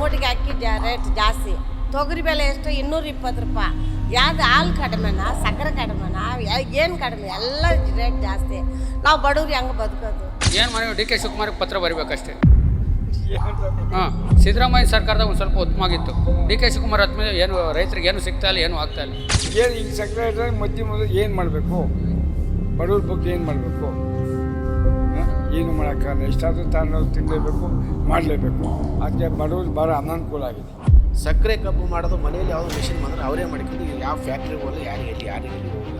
ಒಟ್ಟಿಗೆ ಅಕ್ಕಿ ರೇಟ್ ಜಾಸ್ತಿ, ತೊಗರಿ ಬೆಲೆ ಎಷ್ಟು 220 ರೂಪಾಯಿ. ಯಾವ್ದು ಹಾಲು ಕಡಿಮೆನಾ, ಸಕ್ಕರೆ ಕಡಿಮೆನಾ, ಏನು ಕಡಿಮೆ, ಎಲ್ಲ ರೇಟ್ ಜಾಸ್ತಿ. ನಾವು ಬಡವ್ರು ಹೆಂಗೆ ಬದುಕೋದು? ಏನು ಮಾಡಿ ಡಿ ಕೆ ಶಿವಕುಮಾರ್ಗೆ ಪತ್ರ ಬರೀಬೇಕಷ್ಟೇ. ಹಾಂ, ಸಿದ್ದರಾಮಯ್ಯ ಸರ್ಕಾರದಾಗ ಒಂದು ಸ್ವಲ್ಪ ಉತ್ತಮವಾಗಿತ್ತು. ಡಿ ಕೆ ಶಿವಕುಮಾರ್ ಆದ್ಮೇಲೆ ಏನು ರೈತರಿಗೆ ಏನು ಸಿಗ್ತಾ ಇಲ್ಲ, ಏನು ಆಗ್ತಾ ಇಲ್ಲ. ಏನು ಈಗ ಸಕ್ಕರೆ ಮೊದಲು ಏನು ಮಾಡಬೇಕು, ಬಡವ್ರ ಬಗ್ಗೆ ಏನು ಮಾಡಬೇಕು? ಏನು ಮಾಡೋಕ್ಕಾಗಲ್ಲ. ಎಷ್ಟಾದರೂ ತಾನು ತಿನ್ನಲೇಬೇಕು, ಮಾಡಲೇಬೇಕು. ಅದಕ್ಕೆ ಬಡವ್ರು ಭಾಳ ಅನಾನುಕೂಲ ಆಗಿದೆ. ಸಕ್ಕರೆ ಕಬ್ಬು ಮಾಡೋದು ಮನೆಯಲ್ಲಿ ಯಾವುದೋ ಮಿಷಿನ್ ಬಂದರೆ ಅವರೇ ಮಾಡ್ಕೊಂಡು ಯಾವ ಫ್ಯಾಕ್ಟ್ರಿಗೆ ಹೋಗಲ್ಲ, ಯಾರಿಗೆ ಹೋಗಲ್ಲ.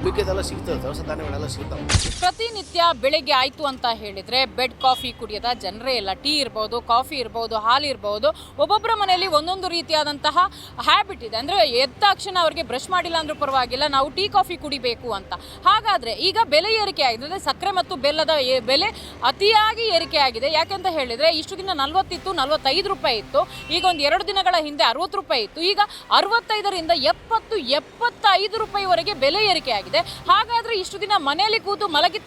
ಮಿಕ್ಕಿದೆಲ್ಲ ಸಿಗ್ತದೆ, ದವಸ ಧಾನ್ಯಗಳೆಲ್ಲ ಸಿಗ್ತವೆ. ಪ್ರತಿನಿತ್ಯ ಬೆಳಗ್ಗೆ ಆಯಿತು ಅಂತ ಹೇಳಿದರೆ ಬೆಡ್ ಕಾಫಿ ಕುಡಿಯೋದ ಜನರೇ ಇಲ್ಲ. ಟೀ ಇರ್ಬೋದು, ಕಾಫಿ ಇರ್ಬೋದು, ಹಾಲು ಇರ್ಬೋದು. ಒಬ್ಬೊಬ್ಬರ ಮನೆಯಲ್ಲಿ ಒಂದೊಂದು ರೀತಿಯಾದಂತಹ ಹ್ಯಾಬಿಟ್ ಇದೆ. ಅಂದರೆ ಎದ್ದ ತಕ್ಷಣ ಅವ್ರಿಗೆ ಬ್ರಷ್ ಮಾಡಿಲ್ಲ ಅಂದ್ರೂ ಪರವಾಗಿಲ್ಲ, ನಾವು ಟೀ ಕಾಫಿ ಕುಡಿಬೇಕು ಅಂತ. ಹಾಗಾದರೆ ಈಗ ಬೆಲೆ ಏರಿಕೆ ಆಗಿದೆ. ಅಂದರೆ ಸಕ್ಕರೆ ಮತ್ತು ಬೆಲ್ಲದ ಬೆಲೆ ಅತಿಯಾಗಿ ಏರಿಕೆ ಆಗಿದೆ. ಯಾಕೆಂತ ಹೇಳಿದರೆ ಇಷ್ಟು ದಿನ 40 ಇತ್ತು, 45 ರೂಪಾಯಿ ಇತ್ತು. ಈಗ ಒಂದು 2 ದಿನಗಳ ಹಿಂದೆ 60 ರೂಪಾಯಿ ಇತ್ತು. ಈಗ 65ರಿಂದ 70, 75 ರೂಪಾಯಿವರೆಗೆ ಬೆಲೆ ಏರಿಕೆ ಆಗಿದೆ. ಹಾಗಾದ್ರೆ ಇಷ್ಟು ದಿನ ಮನೆಯಲ್ಲಿ ಕೂತು ಮಲಗಿ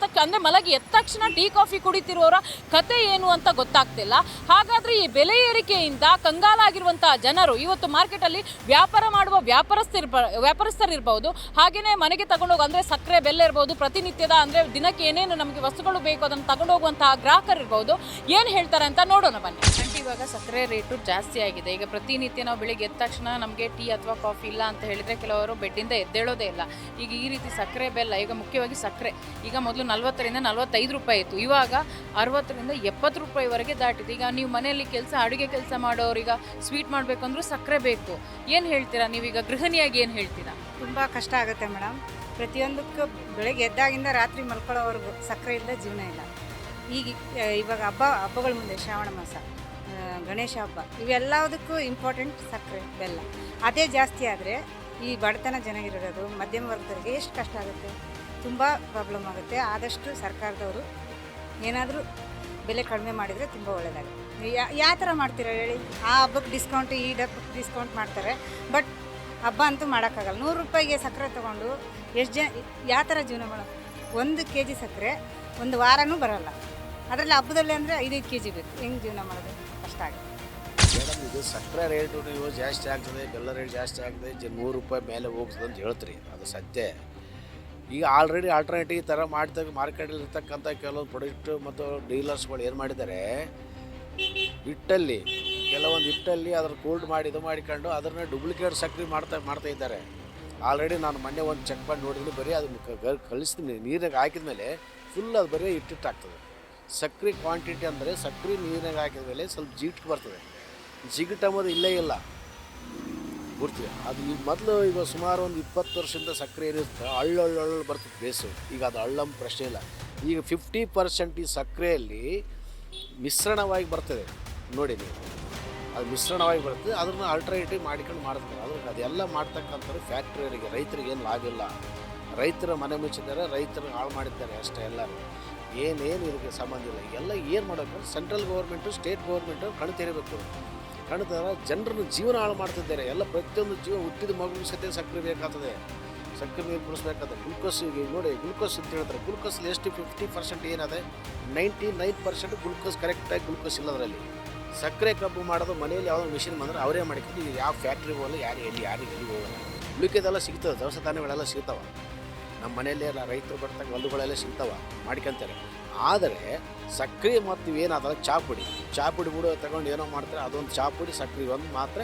ಎದ್ದ ತಕ್ಷಣ ಟೀ ಕಾಫಿ ಕುಡಿತಿರೋರ ಕತೆ ಏನು ಅಂತ ಗೊತ್ತಾಗ್ತಿಲ್ಲ. ಹಾಗಾದ್ರೆ ಈ ಬೆಲೆ ಏರಿಕೆಯಿಂದ ಕಂಗಾಲಾಗಿರುವಂತಹ ಜನರು ಇವತ್ತು ಮಾರ್ಕೆಟಲ್ಲಿ ವ್ಯಾಪಾರ ಮಾಡುವ ವ್ಯಾಪಾರಸ್ಥರಿರ್ಬೋದು, ಹಾಗೇನೆ ಮನೆಗೆ ತಗೊಂಡೋಗಿ ಅಂದರೆ ಸಕ್ಕರೆ ಬೆಲ್ಲ ಇರ್ಬೋದು, ಪ್ರತಿನಿತ್ಯದ ಅಂದರೆ ದಿನಕ್ಕೆ ಏನೇನು ನಮಗೆ ವಸ್ತುಗಳು ಬೇಕು ಅದನ್ನು ತಗೊಂಡೋಗುವಂತಹ ಗ್ರಾಹಕರಿರ್ಬೋದು, ಏನು ಹೇಳ್ತಾರೆ ಅಂತ ನೋಡೋಣ ಬನ್ನಿ. ಇವಾಗ ಸಕ್ಕರೆ ರೇಟು ಜಾಸ್ತಿ ಆಗಿದೆ. ಈಗ ಪ್ರತಿನಿತ್ಯ ನಾವು ಬೆಳಿಗ್ಗೆ ಎದ್ದ ತಕ್ಷಣ ನಮಗೆ ಟೀ ಅಥವಾ ಕಾಫಿ ಇಲ್ಲ ಅಂತ ಹೇಳಿದರೆ ಕೆಲವರು ಬೆಡ್ಡಿಂದ ಎದ್ದೇಳೋದೇ ಇಲ್ಲ. ಈಗ ಈ ರೀತಿ ಸಕ್ಕರೆ ಬೆಲ್ಲ, ಈಗ ಮುಖ್ಯವಾಗಿ ಸಕ್ಕರೆ ಈಗ ಮೊದಲು 40ರಿಂದ 45 ರೂಪಾಯಿ ಇತ್ತು, ಇವಾಗ 60ರಿಂದ 70 ರೂಪಾಯಿವರೆಗೆ ದಾಟಿದೆ. ಈಗ ನೀವು ಮನೆಯಲ್ಲಿ ಅಡುಗೆ ಕೆಲಸ ಮಾಡೋರಿಗೆ ಸ್ವೀಟ್ ಮಾಡಬೇಕಂದ್ರೂ ಸಕ್ಕರೆ ಬೇಕು. ಏನು ಹೇಳ್ತೀರಾ ನೀವೀಗ ಗೃಹಿಣಿಯಾಗಿ, ಏನು ಹೇಳ್ತೀರಾ? ತುಂಬ ಕಷ್ಟ ಆಗುತ್ತೆ ಮೇಡಮ್. ಪ್ರತಿಯೊಂದಕ್ಕೂ ಬೆಳಗ್ಗೆ ಎದ್ದಾಗಿಂದ ರಾತ್ರಿ ಮಲ್ಕೊಳ್ಳೋವರೆಗೂ ಸಕ್ಕರೆ ಇಲ್ಲದೆ ಜೀವನ ಇಲ್ಲ. ಇವಾಗ ಹಬ್ಬಗಳ ಮುಂದೆ ಶ್ರಾವಣ ಮಾಸ, ಗಣೇಶ ಹಬ್ಬ, ಇವೆಲ್ಲದಕ್ಕೂ ಇಂಪಾರ್ಟೆಂಟ್ ಸಕ್ಕರೆ ಬೆಲ್ಲ. ಅದೇ ಜಾಸ್ತಿ ಆದರೆ ಈ ಬಡತನ ಜನ ಇರೋದು ಮಧ್ಯಮ ವರ್ಗದವರಿಗೆ ಎಷ್ಟು ಕಷ್ಟ ಆಗುತ್ತೆ, ತುಂಬ ಪ್ರಾಬ್ಲಮ್ ಆಗುತ್ತೆ. ಆದಷ್ಟು ಸರ್ಕಾರದವರು ಏನಾದರೂ ಬೆಲೆ ಕಡಿಮೆ ಮಾಡಿದರೆ ತುಂಬ ಒಳ್ಳೆಯದಾಗುತ್ತೆ. ಯಾವ ಥರ ಮಾಡ್ತೀರಾ ಹೇಳಿ? ಆ ಹಬ್ಬಕ್ಕೆ ಡಿಸ್ಕೌಂಟ್, ಈ ಹಬ್ಬಕ್ಕೆ ಡಿಸ್ಕೌಂಟ್ ಮಾಡ್ತಾರೆ, ಬಟ್ ಹಬ್ಬ ಅಂತೂ ಮಾಡೋಕ್ಕಾಗಲ್ಲ. 100 ರೂಪಾಯಿಗೆ ಸಕ್ಕರೆ ತೊಗೊಂಡು ಯಾವ ಥರ ಜೀವನ ಮಾಡೋದು? 1 kg ಸಕ್ಕರೆ ಒಂದು ವಾರನೂ ಬರೋಲ್ಲ. ಅದರಲ್ಲಿ ಹಬ್ಬದಲ್ಲಿ ಅಂದರೆ 5-5 kg ಬೇಕು. ಹೆಂಗೆ ಜೀವನ ಮಾಡೋದು? ಕಷ್ಟ ಆಗುತ್ತೆ ಮೇಡಮ್. ಇದು ಸಕ್ಕರೆ ರೇಟು ನೀವು ಜಾಸ್ತಿ ಆಗ್ತದೆ, ಬೆಲ್ಲ ರೇಟ್ ಜಾಸ್ತಿ ಆಗ್ತದೆ, 100 ರೂಪಾಯಿ ಮೇಲೆ ಹೋಗ್ತದೆ ಅಂತ ಹೇಳ್ತೀರಿ, ಅದು ಸತ್ಯ. ಈಗ ಆಲ್ರೆಡಿ ಆಲ್ಟರ್ನೇಟಿವ್ ಥರ ಮಾಡ್ದಾಗ ಮಾರ್ಕೆಟಲ್ಲಿ ಇರ್ತಕ್ಕಂಥ ಕೆಲವು ಪ್ರಾಡಕ್ಟು ಮತ್ತು ಡೀಲರ್ಸ್ಗಳು ಏನು ಮಾಡಿದ್ದಾರೆ, ಕೆಲವೊಂದು ಹಿಟ್ಟಲ್ಲಿ ಅದ್ರ ಕೋಲ್ಡ್ ಮಾಡಿ ಇದು ಮಾಡಿಕೊಂಡು ಅದನ್ನು ಡೂಪ್ಲಿಕೇಟ್ ಸಕ್ಕರೆ ಮಾಡ್ತಾ ಇದ್ದಾರೆ. ಆಲ್ರೆಡಿ ನಾನು ಮೊನ್ನೆ ಒಂದು ಚೆಕ್ ಮಾಡಿ ನೋಡಿದ್ದೀನಿ, ಬರೀ ಅದನ್ನು ಕಳಿಸ್ತೀನಿ, ನೀರಿಗೆ ಹಾಕಿದ ಮೇಲೆ ಫುಲ್ ಅದು ಬರೀ ಹಿಟ್ಟಿಟ್ಟಾಗ್ತದೆ. ಸಕ್ಕರೆ ಕ್ವಾಂಟಿಟಿ ಅಂದರೆ ಸಕ್ಕರೆ ನೀರಿನಾಗ ಹಾಕಿದ ಮೇಲೆ ಸ್ವಲ್ಪ ಜಿಗಿಟ್ ಬರ್ತದೆ. ಜಿಗಿಟ್ ಅಂಬೋದು ಇಲ್ಲೇ ಇಲ್ಲ, ಗುರ್ತೀವಿ. ಅದು ಈಗ ಮೊದಲು ಈಗ ಸುಮಾರು ಒಂದು 20 ವರ್ಷದಿಂದ ಸಕ್ಕರೆ ಏನಿರುತ್ತೆ ಹಳ್ಳು ಬರ್ತದೆ ಬೇಸು. ಈಗ ಅದು ಹಳ್ಳಂಬ ಪ್ರಶ್ನೆ ಇಲ್ಲ. ಈಗ 50% ಈ ಸಕ್ಕರೆಯಲ್ಲಿ ಮಿಶ್ರಣವಾಗಿ ಬರ್ತದೆ ನೋಡಿ ನೀವು, ಅದು ಮಿಶ್ರಣವಾಗಿ ಬರ್ತದೆ. ಅದನ್ನು ಆಲ್ಟರ್ನೇಟಿವ್ ಮಾಡ್ತಾರೆ. ಅದೆಲ್ಲ ಮಾಡ್ತಕ್ಕಂಥವ್ರು ಫ್ಯಾಕ್ಟ್ರಿಯವರಿಗೆ, ರೈತರಿಗೆ ಏನು ಲಾಭ ಇಲ್ಲ. ರೈತರ ಮನೆ ಮುಚ್ಚಿದ್ದಾರೆ, ರೈತರು ಹಾಳು ಮಾಡಿದ್ದಾರೆ ಅಷ್ಟೇ. ಎಲ್ಲರೂ ಏನೇನು ಇದಕ್ಕೆ ಸಂಬಂಧ ಇಲ್ಲ. ಎಲ್ಲ ಏನು ಮಾಡಬೇಕು, ಸೆಂಟ್ರಲ್ ಗೌರ್ಮೆಂಟು, ಸ್ಟೇಟ್ ಗೌರ್ಮೆಂಟು ಕಣ್ಣು ತೆರಿಬೇಕು. ಕಣ್ಣು ತೆರ ಜನರನ್ನು ಜೀವನ ಹಾಳು ಮಾಡ್ತಿದ್ದಾರೆ. ಎಲ್ಲ ಪ್ರತಿಯೊಂದು ಹುಟ್ಟಿದ ಮಗು ಸತ್ಯ ಸಕ್ಕರೆ ಬೇಕಾಗ್ತದೆ, ಸಕ್ಕರೆ ನೀರು ಕುಡಿಸ್ಬೇಕಾಗ್ತದೆ. ಗ್ಲುಕೋಸ್ ಈಗ ನೋಡಿ, ಗ್ಲುಕೋಸ್ ಅಂತ ಹೇಳ್ತಾರೆ. ಗ್ಲುಕೋಸಲ್ಲಿ ಎಷ್ಟು 50% ಏನದೆ, 99% ಗ್ಲುಕೋಸ್ ಕರೆಕ್ಟಾಗಿ ಗ್ಲುಕೋಸ್ ಇಲ್ಲ ಅದರಲ್ಲಿ. ಸಕ್ಕರೆ ಕಬ್ಬು ಮಾಡೋದು ಮನೆಯಲ್ಲಿ ಯಾವುದೋ ಮಿಷಿನ್ ಬಂದರೆ ಅವರೇ ಮಾಡಿಕೊಂಡು ಈಗ ಯಾವ ಫ್ಯಾಕ್ಟ್ರಿಗೆ ಹೋಗಲ್ಲ, ಯಾರಿಗೆ ಹೋಗಲ್ಲ. ಉಳಿಕೆದೆಲ್ಲ ಸಿಗ್ತದೆ, ದವಸ ಧಾನ್ಯಗಳೆಲ್ಲ ಸಿಗ್ತಾವೆ. ನಮ್ಮ ಮನೆಯಲ್ಲೇ ರೈತರು ಬರ್ತಕ್ಕ ಹೊಲಗಳೆಲ್ಲ ಸಿಗ್ತಾವೆ, ಮಾಡ್ಕೊತಾರೆ. ಆದರೆ ಸಕ್ಕರೆ ಮತ್ತು ಇವೇನಾದ್ರೆ ಚಾಪುಡಿ ಬಿಡು ತಗೊಂಡು ಏನೋ ಮಾಡ್ತಾರೆ, ಅದೊಂದು ಚಾಪುಡಿ ಸಕ್ಕರೆ ಒಂದು ಮಾತ್ರ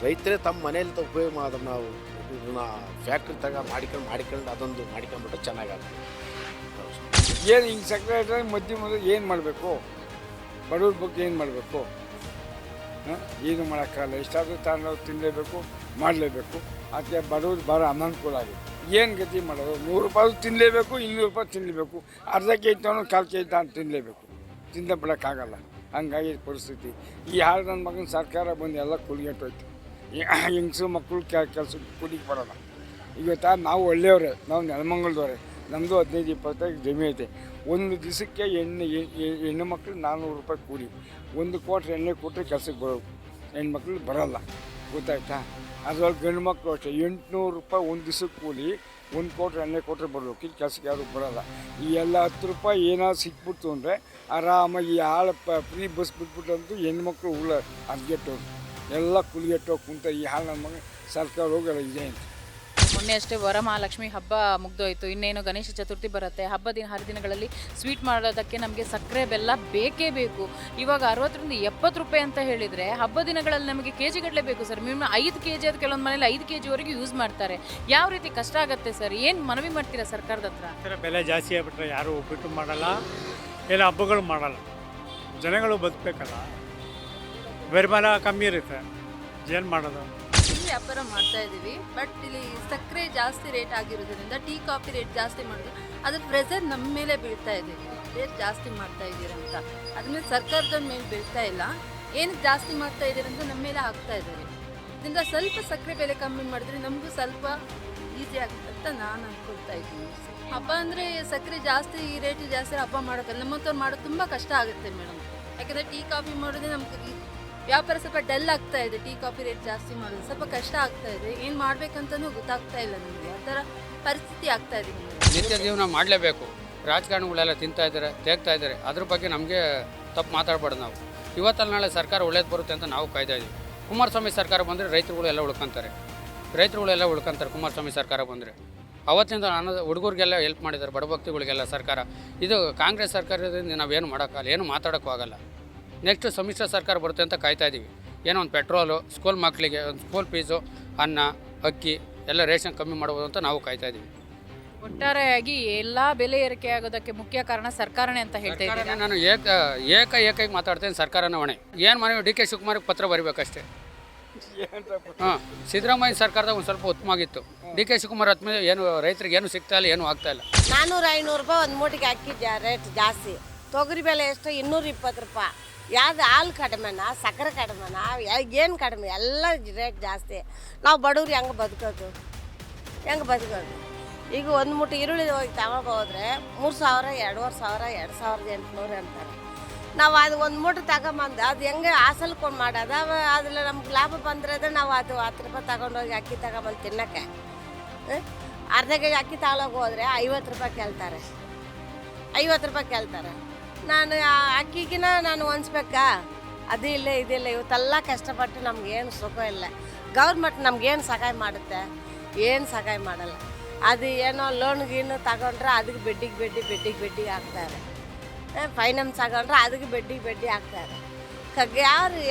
ರೈತರೇ ತಮ್ಮ ಮನೇಲಿ ಉಪಯೋಗ ಅದನ್ನು ಇದನ್ನು ಫ್ಯಾಕ್ಟ್ರಿ ಮಾಡ್ಕೊಂಡು ಅದೊಂದು ಮಾಡ್ಕೊಂಡ್ಬಿಟ್ರೆ ಚೆನ್ನಾಗಾಗ್ತದೆ. ಏನು ಹಿಂಗೆ ಸಕ್ಕರೆ ಮೊದಲು ಏನು ಮಾಡಬೇಕು, ಬಡವ್ರ ಬಗ್ಗೆ ಏನು ಮಾಡಬೇಕು? ಏನು ಮಾಡೋಕ್ಕಾಗಲ್ಲ. ಎಷ್ಟಾದರೂ ತಾನು ತಿನ್ನಲೇಬೇಕು, ಮಾಡಲೇಬೇಕು. ಅದಕ್ಕೆ ಬಡವ್ರು ಭಾಳ ಅನಾನುಕೂಲ ಆಗಿದೆ. ಏನು ಗತಿ ಮಾಡೋದು? 100 ರೂಪಾಯಿ ತಿನ್ನಲೇಬೇಕು, 200 ರೂಪಾಯಿ ತಿನ್ನಲೇಬೇಕು. ಅರ್ಧ ಕೆ ಜಿ ತಗೊಂಡು 1/4 kg ತಾನು ತಿನ್ನಲೇಬೇಕು. ತಿಂದ ಬಿಡೋಕ್ಕಾಗಲ್ಲ. ಹಂಗಾಗಿ ಪರಿಸ್ಥಿತಿ. ಈ ಹಾಳು ನನ್ನ ಮಗನ ಸರ್ಕಾರ ಬಂದು ಎಲ್ಲ ಕುಲಿಗೆಟ್ಟೋಯ್ತು. ಹೆಂಗಸು ಮಕ್ಕಳು ಕೆಲಸಕ್ಕೆ ಕೂಲಿಗೆ ಬರೋಲ್ಲ. ಇವತ್ತು ನಾವು ಒಳ್ಳೆಯವರೇ, ನಾವು ನೆಲಮಂಗಲದವರೇ. ನಮ್ಮದು 15-20 ಜಮೀನು ಐತೆ. ಒಂದು ದಿವಸಕ್ಕೆ ಹೆಣ್ಣು ಮಕ್ಕಳು 400 ರೂಪಾಯಿ ಕೂಲಿ. 1 ಕ್ವಾಟ್ರ್ ಎಣ್ಣೆ ಕೊಟ್ಟರೆ ಕೆಲಸಕ್ಕೆ ಬರೋದು. ಹೆಣ್ಮಕ್ಳು ಬರೋಲ್ಲ, ಗೊತ್ತಾಯ್ತಾ? ಅದರೊಳಗೆ ಗಂಡು ಮಕ್ಕಳು ಅಷ್ಟೇ 800 ರೂಪಾಯಿ ಒಂದು ದಿವಸಕ್ಕೆ ಕೂಲಿ. 1 ಕೋಟಿ 2 ಕೋಟಿ ಬರಬೇಕು, ಇಲ್ಲಿ ಕೆಲಸಕ್ಕೆ ಯಾರು ಬರೋಲ್ಲ. ಈ ಎಲ್ಲ 10 ರೂಪಾಯಿ ಏನಾದ್ರು ಸಿಕ್ಬಿಡ್ತು ಅಂದರೆ ಆರಾಮಾಗಿ ಹಾಳು ಫ್ರೀ ಬಸ್ ಬಿಟ್ಬಿಟ್ಟಂತೂ ಹೆಣ್ಮಕ್ಳು ಉಳ್ಳ ಅರ್ಗೆಟ್ಟವ್ರು ಎಲ್ಲ ಕುಲಿಗೆಟ್ಟೋಗಿ ಕುಂತ ಈ ಹಾಳು ನಮ್ಮ ಮಗ ಸರ್ಕಾರ ಹೋಗಲ್ಲ ಇದೆ ಅಂತ. ಮೊನ್ನೆ ಅಷ್ಟೇ ವರಮಹಾಲಕ್ಷ್ಮಿ ಹಬ್ಬ ಮುಗ್ದೋಯ್ತು, ಇನ್ನೇನು ಗಣೇಶ ಚತುರ್ಥಿ ಬರುತ್ತೆ. ಹಬ್ಬದ ಹರಿದಿನಗಳಲ್ಲಿ ಸ್ವೀಟ್ ಮಾಡೋದಕ್ಕೆ ನಮಗೆ ಸಕ್ಕರೆ ಬೆಲ್ಲ ಬೇಕೇ ಬೇಕು. ಇವಾಗ 60ರಿಂದ 70 ರೂಪಾಯಿ ಅಂತ ಹೇಳಿದರೆ ಹಬ್ಬ ದಿನಗಳಲ್ಲಿ ನಮಗೆ ಕೆ ಜಿಗಟ್ಟಲೆ ಬೇಕು ಸರ್. ಮಿನಿಮಮ್ 5 kg ಅದು ಕೆಲವೊಂದು ಮನೇಲಿ 5 kgವರೆಗೂ ಯೂಸ್ ಮಾಡ್ತಾರೆ. ಯಾವ ರೀತಿ ಕಷ್ಟ ಆಗುತ್ತೆ ಸರ್? ಏನು ಮನವಿ ಮಾಡ್ತೀರಾ ಸರ್ಕಾರದ ಹತ್ರ? ಬೆಲೆ ಜಾಸ್ತಿ ಆಗಿಬಿಟ್ರೆ ಯಾರು ಉಪ್ಪಿಟ್ಟು ಮಾಡಲ್ಲ, ಎಲ್ಲ ಹಬ್ಬಗಳು ಮಾಡಲ್ಲ, ಜನಗಳು ಬದುಕಬೇಕಲ್ಲ, ವರಿಮಾನ ಕಮ್ಮಿ ಇರುತ್ತೆ, ಏನು ಮಾಡೋದು? ಇಲ್ಲಿ ವ್ಯಾಪಾರ ಮಾಡ್ತಾ ಇದ್ದೀವಿ, ಬಟ್ ಇಲ್ಲಿ ಸಕ್ಕರೆ ಜಾಸ್ತಿ ರೇಟ್ ಆಗಿರೋದ್ರಿಂದ ಟೀ ಕಾಫಿ ರೇಟ್ ಜಾಸ್ತಿ ಮಾಡೋದು ಅದ್ರ ಪ್ರೆಸರ್ ನಮ್ಮ ಮೇಲೆ ಬೀಳ್ತಾ ಇದೆ. ರೇಟ್ ಜಾಸ್ತಿ ಮಾಡ್ತಾ ಇದ್ದೀರಂತ ಅದ್ಮೇಲೆ ಸರ್ಕಾರದ ಮೇಲೆ ಬೀಳ್ತಾ ಇಲ್ಲ, ಏನಕ್ಕೆ ಜಾಸ್ತಿ ಮಾಡ್ತಾ ಇದ್ದೀರಂತ ನಮ್ಮ ಮೇಲೆ ಹಾಕ್ತಾ ಇದ್ದಾರೆ. ಇದರಿಂದ ಸ್ವಲ್ಪ ಸಕ್ಕರೆ ಬೆಲೆ ಕಮ್ಮಿ ಮಾಡಿದ್ರೆ ನಮಗೂ ಸ್ವಲ್ಪ ಈಸಿ ಆಗುತ್ತೆ ಅಂತ ನಾನು ಅನ್ಕೊಳ್ತಾ ಇದ್ದೀನಿ. ಹಬ್ಬ ಅಂದರೆ ಸಕ್ಕರೆ ಜಾಸ್ತಿ ರೇಟ್ ಜಾಸ್ತಿ ಹಬ್ಬ ಮಾಡೋಕ್ಕಲ್ಲ, ನಮ್ಮಂಥವ್ರು ಮಾಡೋದು ತುಂಬ ಕಷ್ಟ ಆಗುತ್ತೆ ಮೇಡಮ್. ಯಾಕಂದರೆ ಟೀ ಕಾಫಿ ಮಾಡೋದೇ ನಮ್ಗೆ ವ್ಯಾಪಾರ ಸ್ವಲ್ಪ ಡಲ್ ಆಗ್ತಾ ಇದೆ. ಟೀ ಕಾಫಿ ರೇಟ್ ಜಾಸ್ತಿ ಮಾಡೋದು ಸ್ವಲ್ಪ ಕಷ್ಟ ಆಗ್ತಾ ಇದೆ. ಏನು ಮಾಡ್ಬೇಕಂತನೂ ಗೊತ್ತಾಗ್ತಾ ಇಲ್ಲ ನಮಗೆ, ಆ ಥರ ಪರಿಸ್ಥಿತಿ ಆಗ್ತಾ ಇದೆ. ನಿತ್ಯ ಜೀವನ ಮಾಡಲೇಬೇಕು. ರಾಜಕಾರಣಿಗಳೆಲ್ಲ ತಿಂತಾ ಇದ್ದಾರೆ, ತೇಗ್ತಾ ಇದ್ದಾರೆ. ಅದ್ರ ಬಗ್ಗೆ ನಮಗೆ ತಪ್ಪು ಮಾತಾಡಬಾರ್ದು. ನಾವು ಇವತ್ತಲ್ಲಿ ನಾಳೆ ಸರ್ಕಾರ ಒಳ್ಳೇದು ಬರುತ್ತೆ ಅಂತ ನಾವು ಕಾಯ್ತಾ ಇದ್ದೀವಿ. ಕುಮಾರಸ್ವಾಮಿ ಸರ್ಕಾರ ಬಂದರೆ ರೈತರುಗಳೆಲ್ಲ ಉಳ್ಕೊಂತಾರೆ, ಕುಮಾರಸ್ವಾಮಿ ಸರ್ಕಾರ ಬಂದರೆ. ಅವತ್ತಿಂದ ನಾನು ಹುಡುಗರಿಗೆಲ್ಲ ಹೆಲ್ಪ್ ಮಾಡಿದ್ದಾರೆ, ಬಡಭಕ್ತಿಗಳಿಗೆಲ್ಲ ಸರ್ಕಾರ. ಇದು ಕಾಂಗ್ರೆಸ್ ಸರ್ಕಾರದಿಂದ ನಾವೇನು ಮಾಡೋಕ್ಕಾಗಲ್ಲ, ಏನು ಮಾತಾಡೋಕ್ಕೂ ಆಗಲ್ಲ. ನೆಕ್ಸ್ಟ್ ಸಮ್ಮಿಶ್ರ ಸರ್ಕಾರ ಬರುತ್ತೆ ಅಂತ ಕಾಯ್ತಾ ಇದ್ದೀವಿ. ಏನೋ ಒಂದು ಪೆಟ್ರೋಲು, ಸ್ಕೂಲ್ ಮಕ್ಕಳಿಗೆ ಒಂದು ಸ್ಕೂಲ್ ಫೀಸು, ಅನ್ನ, ಅಕ್ಕಿ ಎಲ್ಲ ರೇಷನ್ ಕಮ್ಮಿ ಮಾಡ್ಬೋದು ಅಂತ ನಾವು ಕಾಯ್ತಾ ಇದ್ದೀವಿ. ಒಟ್ಟಾರೆಯಾಗಿ ಎಲ್ಲ ಬೆಲೆ ಏರಿಕೆ ಆಗೋದಕ್ಕೆ ಮುಖ್ಯ ಕಾರಣ ಸರ್ಕಾರನೇ ಅಂತ ಹೇಳ್ತಾ ಇದ್ದೀನಿ. ನಾನು ಏಕೈಕ ಮಾತಾಡ್ತೇನೆ, ಸರ್ಕಾರನ ಹೊಣೆ. ಏನು ಮನೆ ಡಿ ಕೆ ಶಿವಕುಮಾರ್ಗೆ ಪತ್ರ ಬರೀಬೇಕಷ್ಟೇ. ಹಾಂ, ಸಿದ್ದರಾಮಯ್ಯ ಸರ್ಕಾರದಾಗ ಒಂದು ಸ್ವಲ್ಪ ಉತ್ತಮವಾಗಿತ್ತು. ಡಿ ಕೆ ಶಿವಕುಮಾರ್ ಆದ್ಮೇಲೆ ಏನು ರೈತರಿಗೆ ಏನು ಸಿಗ್ತಾ ಇಲ್ಲ, ಏನೂ ಆಗ್ತಾ ಇಲ್ಲ. 400-500 ರೂಪಾಯಿ ಒಂದು ಮೂಟಿಗೆ ಅಕ್ಕಿ ರೇಟ್ ಜಾಸ್ತಿ. ತೊಗರಿ ಬೆಲೆ ಎಷ್ಟು? 220 ರೂಪಾಯಿ. ಯಾವ್ದು ಹಾಲು ಕಡಿಮೆನಾ, ಸಕ್ಕರೆ ಕಡಿಮೆನಾ, ಏನು ಕಡಿಮೆ? ಎಲ್ಲ ರೇಟ್ ಜಾಸ್ತಿ. ನಾವು ಬಡವ್ರು ಹೆಂಗೆ ಬದುಕೋದು? ಈಗ ಒಂದು ಮೂಟೆ ಈರುಳ್ಳಿ ಹೋಗಿ ತಗೋಬೋದ್ರೆ 3,000, 2,500, 2,800 ಅಂತಾರೆ. ನಾವು ಅದು ಒಂದು ಮೂಟೆ ತಗೊಂಬಂದು ಅದು ಹೆಂಗೆ ಹಾಸಲ್ಕೊಂಡು ಮಾಡೋದು? ಅದ್ರಲ್ಲಿ ನಮ್ಗೆ ಲಾಭ ಬಂದರೆ ನಾವು ಅದು 10 ರೂಪಾಯಿ ತಗೊಂಡೋಗಿ ಅಕ್ಕಿ ತಗೊಂಬಂದು ತಿನ್ನೋಕ್ಕೆ. ಅರ್ಧ ಕೆಜಿ ಅಕ್ಕಿ ತಗೊಳಕ್ಕೆ ಹೋದರೆ 50 ರೂಪಾಯಿ ಕೇಳ್ತಾರೆ. ನಾನು ಅಕ್ಕಿಗಿನ ನಾನು ಹೊಂಚ್ಬೇಕಾ? ಅದು ಇಲ್ಲ ಇದಿಲ್ಲ. ಇವತ್ತೆಲ್ಲ ಕಷ್ಟಪಟ್ಟು ನಮ್ಗೇನು ಸುಖ ಇಲ್ಲ. ಗೌರ್ಮೆಂಟ್ ನಮ್ಗೇನು ಸಹಾಯ ಮಾಡುತ್ತೆ? ಏನು ಸಹಾಯ ಮಾಡಲ್ಲ. ಅದು ಏನೋ ಲೋನ್ ಗೀನು ತಗೊಂಡ್ರೆ ಅದಕ್ಕೆ ಬೆಡ್ಡಿಗೆ ಹಾಕ್ತಾರೆ. ಫೈನಾನ್ಸ್ ತಗೊಂಡ್ರೆ ಅದಕ್ಕೆ ಬೆಡ್ಡಿಗೆ ಹಾಕ್ತಾರೆ.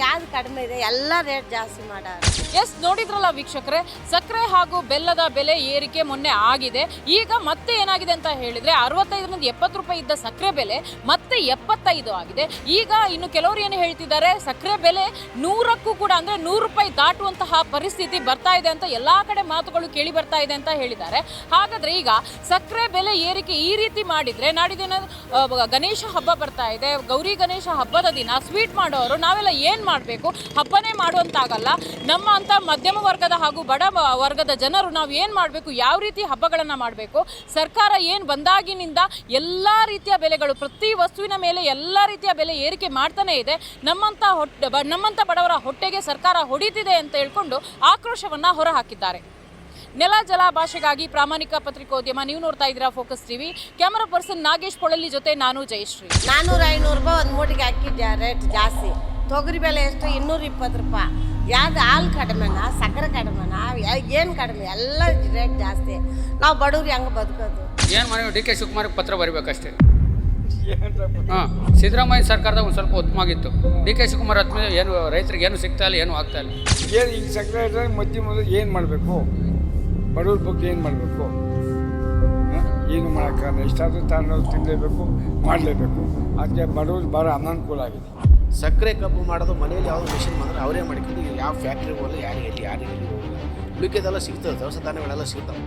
ಯಾವ್ದು ಕಡಿಮೆ ಇದೆ? ಎಲ್ಲ ರೇಟ್ ಜಾಸ್ತಿ ಮಾಡೋರು. ಎಸ್, ನೋಡಿದ್ರಲ್ಲ ವೀಕ್ಷಕರೇ, ಸಕ್ಕರೆ ಹಾಗೂ ಬೆಲ್ಲದ ಬೆಲೆ ಏರಿಕೆ ಮೊನ್ನೆ ಆಗಿದೆ. ಈಗ ಮತ್ತೆ ಏನಾಗಿದೆ ಅಂತ ಹೇಳಿದರೆ 65ರಿಂದ 70 ರೂಪಾಯಿ ಇದ್ದ ಸಕ್ಕರೆ ಬೆಲೆ ಮತ್ತೆ 75 ಆಗಿದೆ. ಈಗ ಇನ್ನು ಕೆಲವರು ಏನು ಹೇಳ್ತಿದ್ದಾರೆ, ಸಕ್ಕರೆ ಬೆಲೆ 100ಕ್ಕೂ ಕೂಡ ಅಂದರೆ 100 ರೂಪಾಯಿ ದಾಟುವಂತಹ ಪರಿಸ್ಥಿತಿ ಬರ್ತಾ ಇದೆ ಅಂತ ಎಲ್ಲ ಕಡೆ ಮಾತುಗಳು ಕೇಳಿ ಬರ್ತಾ ಇದೆ ಅಂತ ಹೇಳಿದ್ದಾರೆ. ಹಾಗಾದರೆ ಈಗ ಸಕ್ಕರೆ ಬೆಲೆ ಏರಿಕೆ ಈ ರೀತಿ ಮಾಡಿದರೆ ನಾಡಿದ್ದೇನ ಗಣೇಶ ಹಬ್ಬ ಬರ್ತಾ ಇದೆ. ಗೌರಿ ಗಣೇಶ ಹಬ್ಬದ ದಿನ ಸ್ವೀಟ್ ಮಾಡೋರು ನಾವೆಲ್ಲ ಏನು ಮಾಡಬೇಕು? ಹಬ್ಬನೇ ಮಾಡುವಂತಾಗಲ್ಲ. ನಮ್ಮ ಅಂತ ಮಧ್ಯಮ ವರ್ಗದ ಹಾಗೂ ಬಡ ವರ್ಗದ ಜನರು ನಾವು ಏನು ಮಾಡಬೇಕು? ಯಾವ ರೀತಿ ಹಬ್ಬಗಳನ್ನು ಮಾಡಬೇಕು? ಸರ್ಕಾರ ಏನು ಬಂದಾಗಿನಿಂದ ಎಲ್ಲ ರೀತಿಯ ಬೆಲೆಗಳು, ಪ್ರತಿ ವಸ್ತುವಿನ ಮೇಲೆ ಎಲ್ಲ ರೀತಿಯ ಬೆಲೆ ಏರಿಕೆ ಮಾಡ್ತಾನೆ ಇದೆ. ನಮ್ಮಂಥ ಬಡವರ ಹೊಟ್ಟೆಗೆ ಸರ್ಕಾರ ಹೊಡಿತಿದೆ ಅಂತ ಹೇಳ್ಕೊಂಡು ಆಕ್ರೋಶವನ್ನು ಹೊರಹಾಕಿದ್ದಾರೆ. ನೆಲ ಜಲ ಭಾಷೆಗಾಗಿ ಪ್ರಾಮಾಣಿಕ ಪತ್ರಿಕೋದ್ಯಮ. ನೀವು ನೋಡ್ತಾ ಇದ್ದೀರಾ focus TV. Camera person Nagesh Polali ಜೊತೆ ನಾನು ಜಯಶ್ರೀ. 400-500 ರೂಪಾಯಿ ಒಂದು ಮೂಟಿಗೆ ಅಕ್ಕಿ ರೇಟ್ ಜಾಸ್ತಿ. ತೊಗರಿ ಬೆಲೆ ಎಷ್ಟು? 220 ರೂಪಾಯಿ. ಯಾವ್ದು ಹಾಲು ಕಡಿಮೆನಾ, ಸಕ್ಕರೆ ಕಡಿಮೆನಾ, ಏನು ಕಡಿಮೆ? ಎಲ್ಲ ರೇಟ್ ಜಾಸ್ತಿ. ನಾವು ಬಡವ್ರು ಹೆಂಗೆ ಬದುಕೋದು? ಏನು ಮನೆ ಡಿ ಕೆ ಶಿವಕುಮಾರ್ಗೆ ಪತ್ರ ಬರೀಬೇಕಷ್ಟೇ. ಹಾಂ, ಸಿದ್ದರಾಮಯ್ಯ ಸರ್ಕಾರದಾಗ ಒಂದು ಸ್ವಲ್ಪ ಉತ್ತಮವಾಗಿತ್ತು. ಡಿ ಕೆ ಶಿವಕುಮಾರ್ ಆದ್ಮೇಲೆ ಏನು ರೈತರಿಗೆ ಏನು ಸಿಗ್ತಾ ಇಲ್ಲ, ಏನೂ ಆಗ್ತಾ ಇಲ್ಲ. ಏನು ಈಗ ಸಕ್ಕರೆ ಮೊದಲು ಏನು ಮಾಡಬೇಕು? ಬಡವ್ರ ಬಗ್ಗೆ ಏನು ಮಾಡಬೇಕು? ಏನು ಮಾಡೋಕ್ಕಾಗಲ್ಲ. ಎಷ್ಟಾದರೂ ತಾನು ತಿನ್ನಲೇಬೇಕು, ಮಾಡಲೇಬೇಕು. ಅದಕ್ಕೆ ಬಡವ್ರು ಭಾಳ ಅನಾನುಕೂಲ ಆಗಿದೆ. ಸಕ್ಕರೆ ಕಬ್ಬು ಮಾಡೋದು ಮನೆಯಲ್ಲಿ ಯಾವುದೋ ಮಿಷಿನ್ ಬಂದರೆ ಅವರೇ ಮಾಡ್ಕೊಂಡು ಯಾವ ಫ್ಯಾಕ್ಟ್ರಿಗೆ ಹೋಗಲ್ಲ, ಯಾರಿಗೆ ಹೋಗಲ್ಲ. ಉಳಿಕೆದೆಲ್ಲ ಸಿಗ್ತದೆ, ದವಸ ಧಾನ್ಯಗಳೆಲ್ಲ ಸಿಗ್ತವೆ.